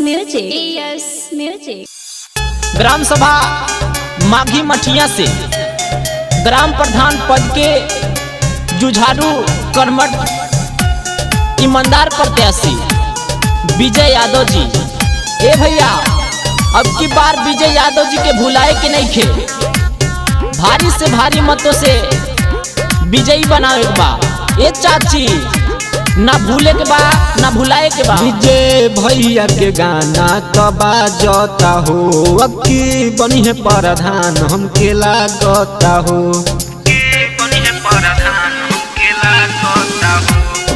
Music. Gram सभा माघी मठिया से ग्राम प्रधान पद के जुझारू कर्मठ ईमानदार प्रत्याशी विजय यादव जी। ए भैया, अब की बार विजय यादव जी के भुलाए के नहीं खे, भारी से भारी मतों से विजयी बनावे के बा। ए चाची, ना भूले के बा ना भुलाए के बा। विजय भैया के गाना कबा जाता हो, अब की बनी है प्रधान हमके लागता हो।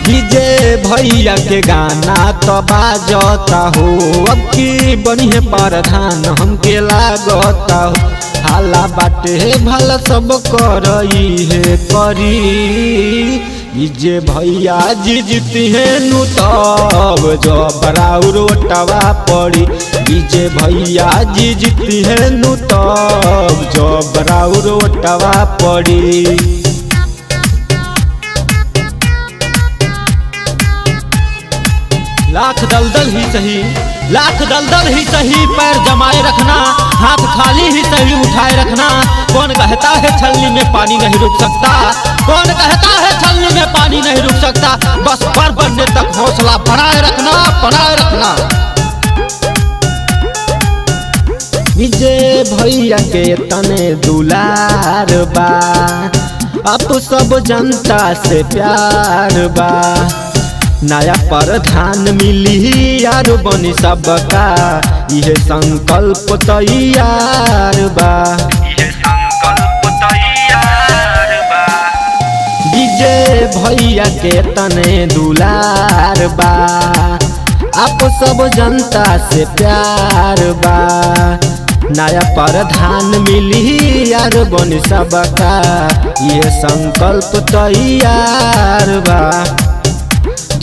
विजय भैया के गाना तबा जाता हो, अब की बनी है प्रधान हमके लागता हो। हाला बाटे भला सब करई है करी, विजय भैया जी जीती है नु तब जब राउर ओटवा पड़ी। विजय भैया जी जीती है नु तब जब राउर ओटवा पड़ी। लाख दलदल ही सही, लाख दलदल ही सही, पैर जमाए रखना, हाथ खाली ही सही उठाए रखना। कौन कहता है छलनी में पानी नहीं रुक सकता, कौन कहता है छलनी में पानी नहीं रुक सकता। बस पर बनने तक हौसला बनाए रखना, बनाए रखना। विजय भैया के तने दुलार बा, अब सब जनता से प्यार बा। नया प्रधान मिली यार बनी सबका, यह संकल्प तैयार बा। विजय भैया के तने दुलार बा, आप सब जनता से प्यार बा। नया प्रधान मिली यार बनी सबका, यह संकल्प तैयार बा।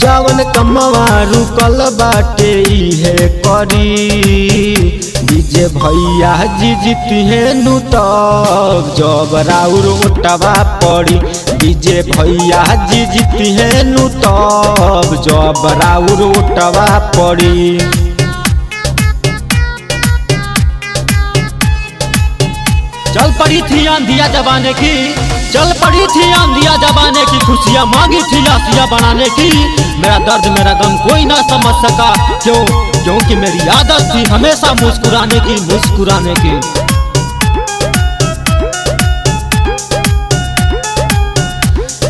जवन कमवा रुकल बाटे इहे करी, विजय भैया जी जीती है नु तब जब राउर ओटवा पड़ी। विजय भैया जी जीती है नु तब जब राउर ओटवा पड़ी। चल पड़ी थी आंधिया जबाने की, चल पड़ी थी आंधिया जबाने की, खुशियाँ मांगी थी आसिया बनाने की। मेरा दर्द मेरा गम कोई ना समझ सका, क्यों? क्योंकि मेरी आदत थी हमेशा मुस्कुराने की, मुस्कुराने की।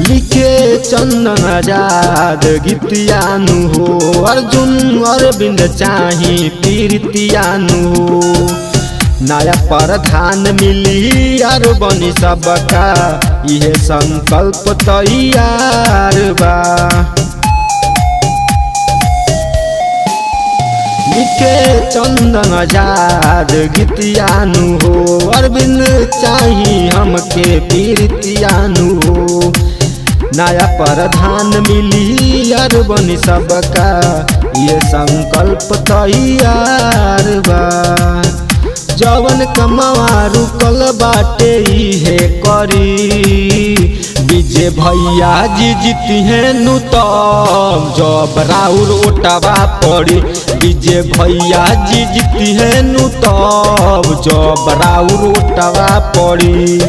लिखे चंदन आजाद गीतियानु हो, अर्जुन अरविंद चाही पीरितियानु हो। नया प्रधान मिली यार बनी सबका, यह संकल्प तैयार बा। लिखे चंदन आजाद गीतियानु हो, अरविंद चाही हमके पीरितियानु हो। नया प्रधान मिली यार बनी सबका, यह संकल्प तैयार बा। जवन कमवा रुकल बाटे इहे करी, विजय भैया जी जीती है नु तब जब राउर ओटवा पड़ी। विजय भैया जी जीती है नु तब जब राउर ओटवा पड़ी।